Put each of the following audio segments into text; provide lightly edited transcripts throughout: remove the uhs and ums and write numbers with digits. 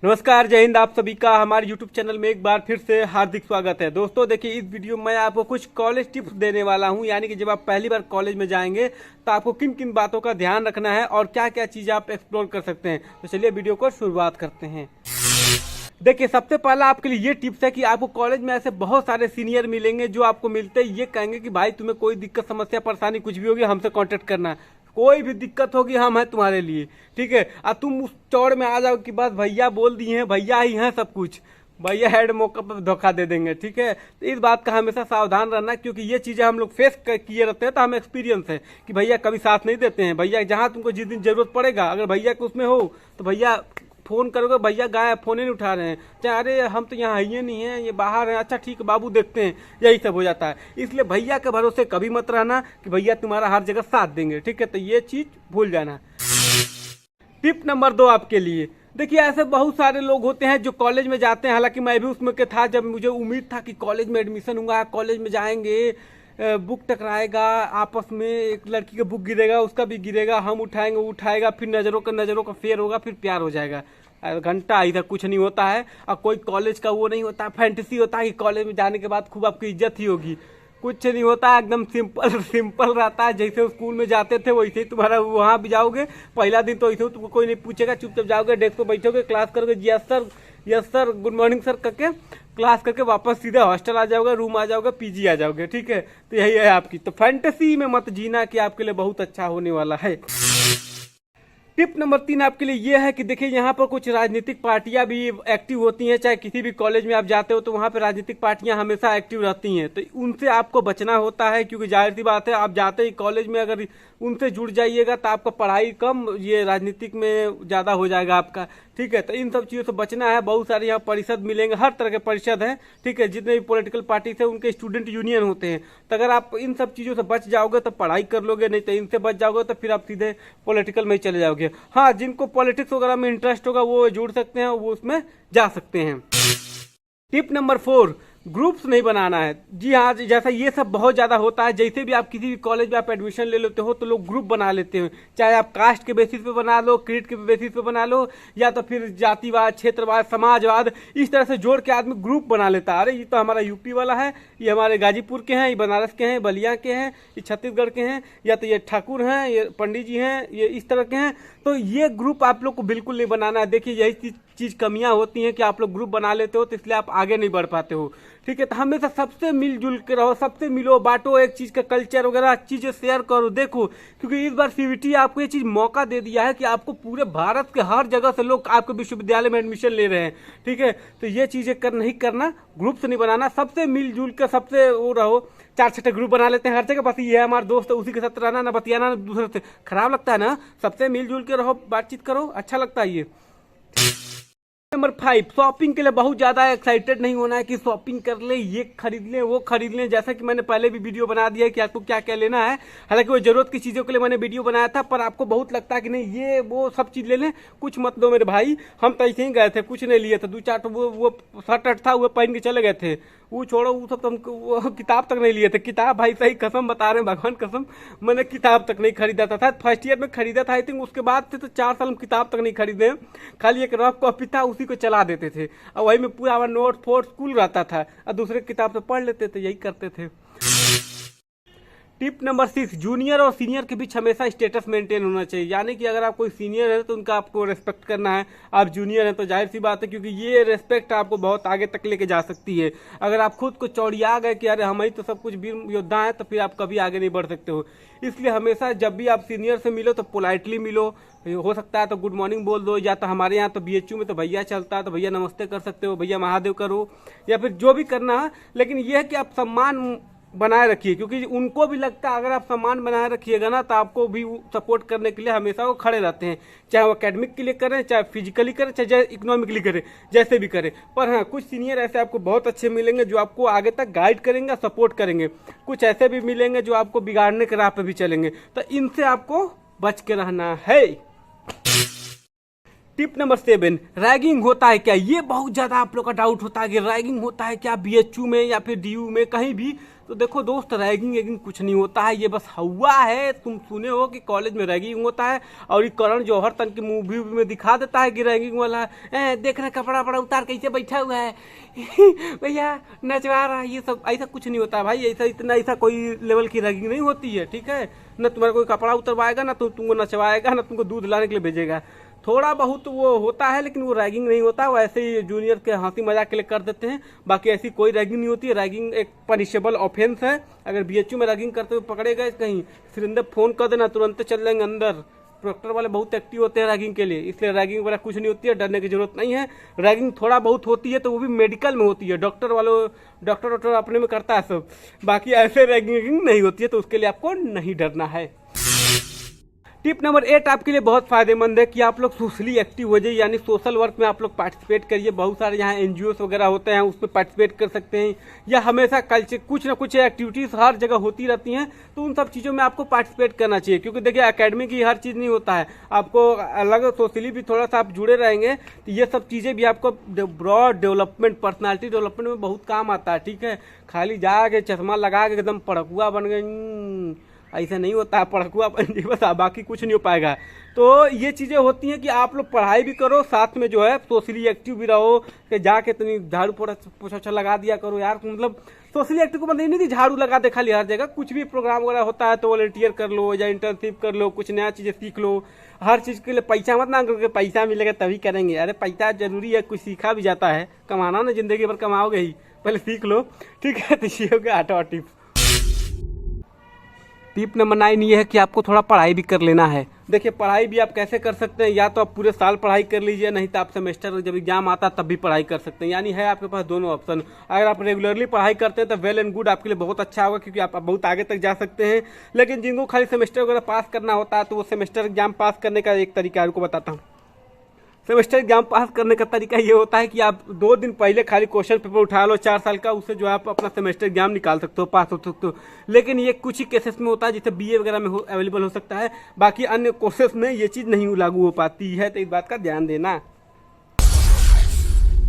नमस्कार, जय हिंद। आप सभी का हमारे YouTube चैनल में एक बार फिर से हार्दिक स्वागत है। दोस्तों देखिए, इस वीडियो में मैं आपको कुछ कॉलेज टिप्स देने वाला हूं, यानी कि जब आप पहली बार कॉलेज में जाएंगे तो आपको किन किन बातों का ध्यान रखना है और क्या क्या चीज़ आप एक्सप्लोर कर सकते हैं। तो चलिए वीडियो को शुरुआत करते हैं। देखिए, सबसे पहला आपके लिए ये टिप्स है कि आपको कॉलेज में ऐसे बहुत सारे सीनियर मिलेंगे जो आपको मिलते ही ये कहेंगे कि भाई तुम्हें कोई दिक्कत समस्या परेशानी कुछ भी होगी हमसे कांटेक्ट करना, कोई भी दिक्कत होगी हम हैं तुम्हारे लिए, ठीक है। अब तुम उस चौड़ में आ जाओ कि बस भैया बोल दिए हैं, भैया ही हैं सब कुछ, भैया हेड मौके पर धोखा दे देंगे, ठीक है। तो इस बात का हमेशा सावधान रहना, क्योंकि ये चीज़ें हम लोग फेस किए रहते हैं तो हमें एक्सपीरियंस है कि भैया कभी साथ नहीं देते हैं। भैया जहाँ तुमको जिस दिन जरूरत पड़ेगा, अगर भैया के उसमें हो तो भैया फोन करोगे, भैया गायब, फोन ही नहीं उठा रहे हैं, चाहे अरे हम तो यहाँ ही नहीं हैं, ये बाहर हैं, अच्छा ठीक है बाबू देखते हैं, यही सब हो जाता है। इसलिए भैया के भरोसे कभी मत रहना कि भैया तुम्हारा हर जगह साथ देंगे, ठीक है। तो ये चीज़ भूल जाना। टिप नंबर 2 आपके लिए, देखिए ऐसे बहुत सारे लोग होते हैं जो कॉलेज में जाते हैं, हालांकि मैं भी उसमें के था जब मुझे उम्मीद था कि कॉलेज में एडमिशन होगा, कॉलेज में जाएंगे, बुक टकराएगा, आपस में एक लड़की का बुक गिरेगा, उसका भी गिरेगा, हम उठाएंगे, उठाएगा, फिर नज़रों का फेयर होगा, फिर प्यार हो जाएगा। घंटा इधर कुछ नहीं होता है। और कोई कॉलेज का वो नहीं होता, फैंटेसी होता है कि कॉलेज में जाने के बाद खूब आपकी इज्जत ही होगी। कुछ नहीं होता, एकदम सिंपल सिंपल रहता है। जैसे स्कूल में जाते थे वैसे ही तुम्हारा वहाँ भी जाओगे। पहला दिन तो ऐसे तुमको कोई नहीं पूछेगा, चुपचाप जाओगे, डेस्क पर बैठोगे, क्लास करोगे, yes sir good morning sir करके क्लास करके वापस सीधे हॉस्टल आ जाओगे, रूम आ जाओगे, पीजी आ जाओगे, ठीक है। तो यही है आपकी। तो फैंटेसी में मत जीना कि आपके लिए बहुत अच्छा होने वाला है। टिप नंबर 3 आपके लिए ये है कि देखिए, यहाँ पर कुछ राजनीतिक पार्टियां भी एक्टिव होती हैं। चाहे किसी भी कॉलेज में आप जाते हो तो वहाँ पे राजनीतिक पार्टियां हमेशा एक्टिव रहती हैं, तो उनसे आपको बचना होता है, क्योंकि जाहिर सी बात है आप जाते ही कॉलेज में अगर उनसे जुड़ जाइएगा तो आपका पढ़ाई कम, ये राजनीतिक में ज़्यादा हो जाएगा आपका, ठीक है। तो इन सब चीज़ों से बचना है। बहुत सारे यहाँ परिषद मिलेंगे, हर तरह के परिषद हैं, ठीक है। जितने भी पॉलिटिकल पार्टी से उनके स्टूडेंट यूनियन होते हैं। तो अगर आप इन सब चीज़ों से बच जाओगे तो पढ़ाई कर लोगे, नहीं तो इनसे बच जाओगे तो फिर आप सीधे पॉलिटिकल में ही चले जाओगे। हाँ, जिनको पॉलिटिक्स वगैरह में इंटरेस्ट होगा वो जुड़ सकते हैं, वो उसमें जा सकते हैं। टिप नंबर 4, ग्रुप्स नहीं बनाना है। जी हाँ, जैसा ये सब बहुत ज़्यादा होता है। जैसे भी आप किसी भी कॉलेज में आप एडमिशन ले लेते हो तो लोग ग्रुप बना लेते हैं, चाहे आप कास्ट के बेसिस पे बना लो, क्रीड के बेसिस पे बना लो, या तो फिर जातिवाद, क्षेत्रवाद, समाजवाद, इस तरह से जोड़ के आदमी ग्रुप बना लेता है। अरे ये तो हमारा यूपी वाला है, ये हमारे गाजीपुर के हैं, ये बनारस के हैं, बलिया के हैं, ये छत्तीसगढ़ के हैं, या तो ये ठाकुर हैं, ये पंडित जी हैं, ये इस तरह के हैं। तो ये ग्रुप आप लोग को बिल्कुल नहीं बनाना है। देखिए, यही चीज़ कमियां होती हैं कि आप लोग ग्रुप बना लेते हो तो इसलिए आप आगे नहीं बढ़ पाते हो, ठीक है। तो हमेशा सबसे मिलजुल के रहो, सबसे मिलो बांटो, एक चीज़ का कल्चर वगैरह चीज़ें शेयर करो। देखो, क्योंकि इस बार सीवीटी आपको ये चीज़ मौका दे दिया है कि आपको पूरे भारत के हर जगह से लोग आपके विश्वविद्यालय में एडमिशन ले रहे हैं, ठीक है। तो ये चीज़ें नहीं करना, ग्रुप से नहीं बनाना, सबसे मिलजुल कर सबसे वो रहो। 4-6 ग्रुप बना लेते हैं हर जगह, बस ये है हमारा दोस्त है, उसी के साथ रहना, ना बतियाना, ना दूसरे से। खराब लगता है ना, सबसे मिलजुल के रहो, बातचीत करो, अच्छा लगता है ये। नंबर 5, शॉपिंग के लिए बहुत ज़्यादा एक्साइटेड नहीं होना है कि शॉपिंग कर ले, ये खरीद लें, वो खरीद लें। जैसा कि मैंने पहले भी वीडियो बना दिया है कि आपको क्या क्या लेना है। हालांकि वो जरूरत की चीज़ों के लिए मैंने वीडियो बनाया था, पर आपको बहुत लगता है कि नहीं ये वो सब चीज़ ले लें। कुछ मत दो मेरे भाई, हम तो ऐसे ही गए थे, कुछ नहीं लिए थे, 2-4 तो वो शर्ट था वो पहन के चले गए थे। वो छोड़ो, वो सब तो हम वो किताब तक नहीं लिए थे। किताब भाई सही कसम बता रहे हैं, भगवान कसम, मैंने किताब तक नहीं खरीदा था। फर्स्ट ईयर में खरीदा था आई थिंक, उसके बाद से तो 4 साल हम किताब तक नहीं खरीदे। खाली एक रफ कॉपी था, उसी को चला देते थे, और वही में पूरा हमारा नोट फोट स्कूल रहता था, और दूसरे किताब से पढ़ लेते थे, यही करते थे। टिप नंबर 6, जूनियर और सीनियर के बीच हमेशा स्टेटस मेंटेन होना चाहिए। यानी कि अगर आप कोई सीनियर है तो उनका आपको रेस्पेक्ट करना है, आप जूनियर हैं तो जाहिर सी बात है, क्योंकि ये रेस्पेक्ट आपको बहुत आगे तक लेके जा सकती है। अगर आप खुद को चौड़िया गए कि अरे हम ही तो सब कुछ वीर योद्धा हैं, तो फिर आप कभी आगे नहीं बढ़ सकते हो। इसलिए हमेशा जब भी आप सीनियर से मिलो तो पोलाइटली मिलो। हो सकता है तो गुड मॉर्निंग बोल दो, या तो हमारे यहाँ तो बीएचयू में तो भैया चलता है, तो भैया नमस्ते कर सकते हो, भैया महादेव करो, या फिर जो भी करना है। लेकिन यह है कि आप सम्मान बनाए रखिए, क्योंकि उनको भी लगता है अगर आप सम्मान बनाए रखिएगा ना तो आपको भी सपोर्ट करने के लिए हमेशा वो खड़े रहते हैं, चाहे वो एकेडमिक के लिए करें, चाहे फिजिकली करें, चाहे इकोनॉमिकली करें, जैसे भी करें। पर हाँ, कुछ सीनियर ऐसे आपको बहुत अच्छे मिलेंगे जो आपको आगे तक गाइड करेंगे, सपोर्ट करेंगे। कुछ ऐसे भी मिलेंगे जो आपको बिगाड़ने के राह पे भी चलेंगे, तो इनसे आपको बच के रहना है। टिप नंबर 7, रैगिंग होता है क्या? ये बहुत ज़्यादा आप लोग का डाउट होता है कि रैगिंग होता है क्या बीएचयू में या फिर डीयू में, कहीं भी। तो देखो दोस्त, रैगिंग वैगिंग कुछ नहीं होता है, ये बस हवा है। तुम सुने हो कि कॉलेज में रैगिंग होता है, और ये करण जौहर तन की मूवी में दिखा देता है कि रैगिंग वाला है। देख रहे कपड़ा वपड़ा उतार कैसे बैठा हुआ है भैया नचवा रहा है, ये सब ऐसा कुछ नहीं होता भाई। ऐसा इतना ऐसा कोई लेवल की रैगिंग नहीं होती है, ठीक है। न तुम्हारा कोई कपड़ा उतरवाएगा, ना तुमको नचवाएगा, ना तुमको दूध लाने के लिए भेजेगा। थोड़ा बहुत वो होता है, लेकिन वो रैगिंग नहीं होता। वो ऐसे ही जूनियर के हंसी मजाक के लिए कर देते हैं। बाकी ऐसी कोई रैगिंग नहीं होती है। रैगिंग एक पनिशेबल ऑफेंस है। अगर बीएचयू में रैगिंग करते हुए पकड़े गए कहीं, सिरिंदर फोन कर देना, तुरंत चल जाएंगे अंदर। प्रोक्टर वाले बहुत एक्टिव होते हैं रैगिंग के लिए, इसलिए रैगिंग वगैरह कुछ नहीं होती है, डरने की जरूरत नहीं है। रैगिंग थोड़ा बहुत होती है तो वो भी मेडिकल में होती है, डॉक्टर अपने में करता है सब। बाकी ऐसे रैगिंग नहीं होती है, तो उसके लिए आपको नहीं डरना है। टिप नंबर 8 आपके लिए बहुत फायदेमंद है कि आप लोग सोशली एक्टिव हो जाइए, यानी सोशल वर्क में आप लोग पार्टिसिपेट करिए। बहुत सारे यहाँ एनजीओ वगैरह होते हैं, उसमें पार्टिसिपेट कर सकते हैं, या हमेशा कल्चर कुछ ना कुछ एक्टिविटीज़ हर जगह होती रहती हैं, तो उन सब चीज़ों में आपको पार्टिसिपेट करना चाहिए। क्योंकि देखिए, एकेडमी की हर चीज़ नहीं होता है, आपको अलग सोशली भी थोड़ा सा आप जुड़े रहेंगे, तो ये सब चीज़ें भी आपको ब्रॉड डेवलपमेंट, पर्सनैलिटी डेवलपमेंट में बहुत काम आता है, ठीक है। खाली जाके चश्मा लगा के एकदम पढ़कुआ बन गए, ऐसा नहीं होता है। पढ़कुआ बन जी बस, बाकी कुछ नहीं हो पाएगा। तो ये चीज़ें होती हैं कि आप लोग पढ़ाई भी करो, साथ में जो है सोशली एक्टिव भी रहो। कि जाके तुम झाड़ू पोछा लगा दिया करो यार। मतलब सोशली एक्टिव को मतलब नहीं कि झाड़ू लगा दे खाली हर जगह। कुछ भी प्रोग्राम वगैरह होता है तो वॉलंटियर कर लो, या इंटर्नशिप कर लो, कुछ नया चीज़ें सीख लो। हर चीज़ के लिए पैसा मत मांग करो, पैसा मिलेगा तभी करेंगे। अरे पैसा जरूरी है, कुछ सीखा भी जाता है। कमाना ना, जिंदगी भर कमाओगे ही, पहले सीख लो, ठीक है। तो ये हो गया 8वां टिप। टिप नंबर 9 ये है कि आपको थोड़ा पढ़ाई भी कर लेना है। देखिए, पढ़ाई भी आप कैसे कर सकते हैं, या तो आप पूरे साल पढ़ाई कर लीजिए, नहीं तो आप सेमेस्टर जब एग्जाम आता तब भी पढ़ाई कर सकते हैं। यानी है आपके पास दोनों ऑप्शन। अगर आप रेगुलरली पढ़ाई करते हैं तो वेल एंड गुड, आपके लिए बहुत अच्छा होगा, क्योंकि आप बहुत आगे तक जा सकते हैं। लेकिन जिनको खाली सेमेस्टर वगैरह पास करना होता है, तो वो सेमेस्टर एग्जाम पास करने का एक तरीका आपको बताता हूँ। सेमेस्टर एग्जाम पास करने का तरीका ये होता है कि आप 2 दिन पहले खाली क्वेश्चन पेपर उठा लो 4 साल का, उससे जो है आप अपना सेमेस्टर एग्जाम निकाल सकते हो, पास हो सकते हो। लेकिन ये कुछ ही केसेस में होता है, जैसे बीए वगैरह में अवेलेबल हो सकता है। बाकी अन्य कोर्सेस में ये चीज़ नहीं लागू हो पाती है, तो इस बात का ध्यान देना।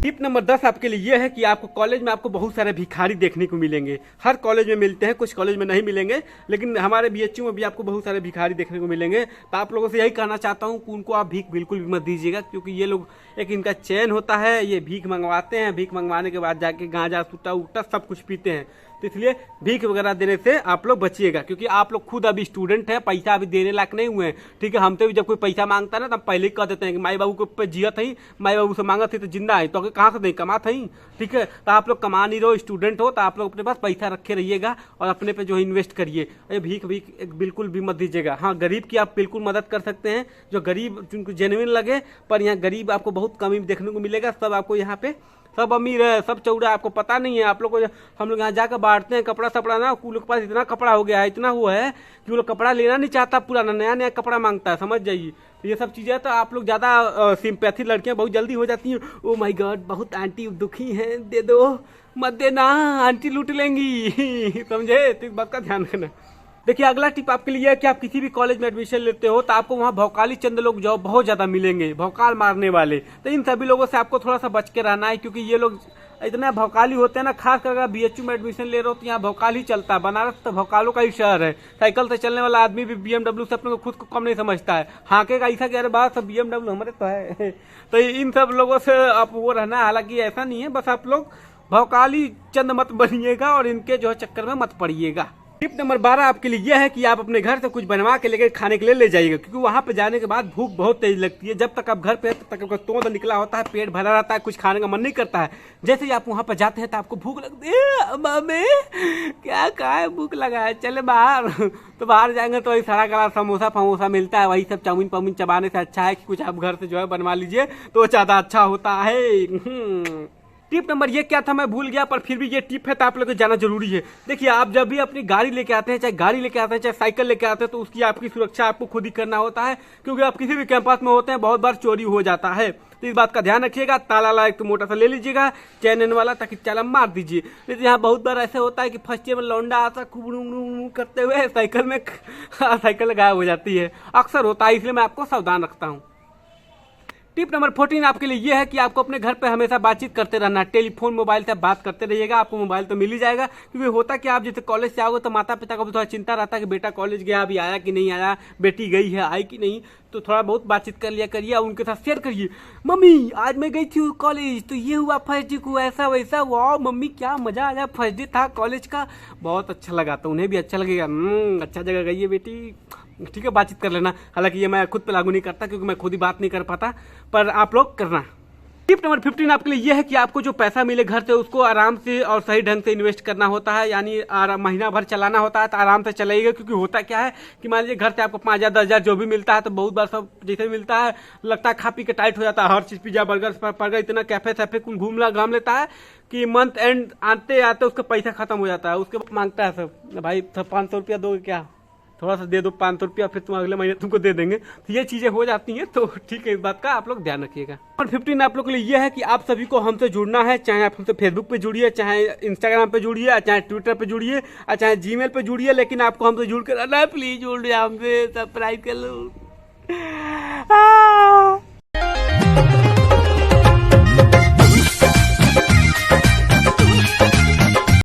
टिप नंबर 10 आपके लिए यह है कि आपको कॉलेज में आपको बहुत सारे भिखारी देखने को मिलेंगे। हर कॉलेज में मिलते हैं, कुछ कॉलेज में नहीं मिलेंगे, लेकिन हमारे बीएचयू में भी आपको बहुत सारे भिखारी देखने को मिलेंगे। तो आप लोगों से यही कहना चाहता हूँ कि उनको आप भीख बिल्कुल भी मत दीजिएगा, क्योंकि ये लोग एक इनका चैन होता है, ये भीख मंगवाते हैं। भीख मंगवाने के बाद जाके गांजा सूटा उटा सब कुछ पीते हैं। तो इसलिए भीख वगैरह देने से आप लोग बचिएगा, क्योंकि आप लोग खुद अभी स्टूडेंट हैं, पैसा अभी देने लायक नहीं हुए हैं, ठीक है। हमसे भी जब कोई पैसा मांगता है ना, तब पहले ही कह देते हैं कि माई बाबू के ऊपर जियत ही, माई बाबू से मांगा थी तो जिंदा है, तो कहाँ से नहीं कमा थी, ठीक है। तो आप लोग कमा नहीं रहो, स्टूडेंट हो, तो आप लोग अपने पास पैसा रखे रहिएगा और अपने पे जो है इन्वेस्ट करिए। ये भीख बिल्कुल भी मत दीजिएगा। हाँ, गरीब की आप बिल्कुल मदद कर सकते हैं, जो गरीब जिनको जेन्युइन लगे। पर यहाँ गरीब आपको बहुत कम ही देखने को मिलेगा। सब आपको यहाँ पे सब अमीर है, सब चौड़ा, आपको पता नहीं है। आप लोग को हम लोग यहाँ जाकर बांटते हैं कपड़ा सपड़ा ना, उन लोग के पास इतना कपड़ा हो गया है, इतना हुआ है कि वो लोग कपड़ा लेना नहीं चाहता, पुराना नया नया कपड़ा मांगता है, समझ जाइए। तो ये सब चीज़ें तो आप लोग ज़्यादा सिंपैथी, लड़कियाँ बहुत जल्दी हो जाती हैं। ओ माय गॉड, बहुत आंटी दुखी हैं, दे दो, मत देना, आंटी लूट लेंगी समझे। तो इस बात का ध्यान रखना। देखिए, अगला टिप आपके लिए है कि आप किसी भी कॉलेज में एडमिशन लेते हो तो आपको वहाँ भौकाली चंद लोग जो बहुत ज़्यादा मिलेंगे, भौकाल मारने वाले। तो इन सभी लोगों से आपको थोड़ा सा बच के रहना है, क्योंकि ये लोग इतना भौकाली होते हैं ना। खास कर अगर बीएचयू में एडमिशन ले रहे हो तो यहाँ भौकाल ही चलता है। बनारस तो भौकालों का ही शहर है। साइकिल से चलने वाला आदमी भी बीएमडब्ल्यू से अपने को खुद को कम नहीं समझता है, हाकेगा ऐसा कि अरे बात सब बीएमडब्ल्यू हमारे तो है तो इन सब लोगों से आप वो रहना है। हालांकि ऐसा नहीं है, बस आप लोग भौकाली चंद मत बनिएगा और इनके जो है चक्कर में मत पड़िएगा। टिप नंबर 12 आपके लिए यह है कि आप अपने घर से कुछ बनवा के लेकर खाने के लिए ले जाइएगा, क्योंकि वहाँ पे जाने के बाद भूख बहुत तेज लगती है। जब तक आप घर पे हैं तब तक आपका तोंद निकला होता है, पेट भरा रहता है, कुछ खाने का मन नहीं करता है। जैसे ही आप वहाँ पर जाते हैं तो आपको भूख लगती है, मामे क्या खाए, भूख लगा है, चले बाहर तो बाहर जाएंगे तो वही सड़ा गला समोसा फमोसा मिलता है, वही सब चाउमीन पाउमीन चबाने से अच्छा है कि कुछ आप घर से जो है बनवा लीजिए, तो ज़्यादा अच्छा होता है। टिप नंबर ये क्या था मैं भूल गया, पर फिर भी ये टिप है तो आप लोग को जाना जरूरी है। देखिए, आप जब भी अपनी गाड़ी लेके आते हैं, चाहे गाड़ी लेके आते हैं चाहे साइकिल लेके आते हैं, तो उसकी आपकी सुरक्षा आपको खुद ही करना होता है, क्योंकि आप किसी भी कैंपस में होते हैं बहुत बार चोरी हो जाता है। तो इस बात का ध्यान रखिएगा। ताला एक तो मोटा सा ले लीजिएगा, चैन वाला, ताकि ताला मार दीजिए। लेकिन यहाँ बहुत बार ऐसा होता है कि फर्स्ट ईयर में लौंडा आता खूब करते हुए साइकिल में साइकिल गायब हो जाती है, अक्सर होता है, इसलिए मैं आपको सावधान रखता हूँ। टिप नंबर 14 आपके लिए ये है कि आपको अपने घर पे हमेशा बातचीत करते रहना। टेलीफोन मोबाइल से बात करते रहिएगा, आपको मोबाइल तो मिल ही जाएगा। क्योंकि होता कि आप जैसे कॉलेज से आओगे तो माता पिता को भी थोड़ा चिंता रहता है कि बेटा कॉलेज गया, अभी आया कि नहीं आया, बेटी गई है आई कि नहीं, तो थोड़ा बहुत बातचीत कर लिया करिए और उनके साथ शेयर करिए। मम्मी आज मैं गई थी कॉलेज तो ये हुआ, फर्स्ट डे को ऐसा वैसा, वाह मम्मी क्या मजा आया, फर्स्ट डे था कॉलेज का, बहुत अच्छा लगा। तो उन्हें भी अच्छा लगेगा, अच्छा जगह गई है बेटी। ठीक है, बातचीत कर लेना। हालांकि ये मैं खुद पे लागू नहीं करता क्योंकि मैं खुद ही बात नहीं कर पाता, पर आप लोग करना। टिप नंबर 15 आपके लिए यह है कि आपको जो पैसा मिले घर से उसको आराम से और सही ढंग से इन्वेस्ट करना होता है। यानी महीना भर चलाना होता है तो आराम से चलाइएगा। क्योंकि होता क्या है कि मान लीजिए घर से आपको 5,000 10,000 जो भी मिलता है तो बहुत बार सब जैसे मिलता है लगता है खा पी के टाइट हो जाता है। हर चीज पिज्जा बर्गर इतना कैफे सैफे कुल घाम लेता है कि मंथ एंड आते आते उसका पैसा खत्म हो जाता है। उसके मांगता है सब, भाई सब 500 रुपया दोगे क्या, थोड़ा सा दे दो 500 रुपया, फिर तुम अगले महीने तुमको दे देंगे। तो ये चीजें हो जाती हैं, तो ठीक है, इस बात का आप लोग ध्यान रखिएगा। और 15 आप लोग के लिए यह है कि आप सभी को हमसे जुड़ना है। चाहे आप हमसे फेसबुक पे जुड़िए, चाहे इंस्टाग्राम पे जुड़िए, चाहे ट्विटर पे जुड़िए, चाहे जीमेल पे जुड़िए, लेकिन आपको हमसे जुड़ कर रहना है। प्लीज जुड़ जाए, हमसे सब्सक्राइब कर लो।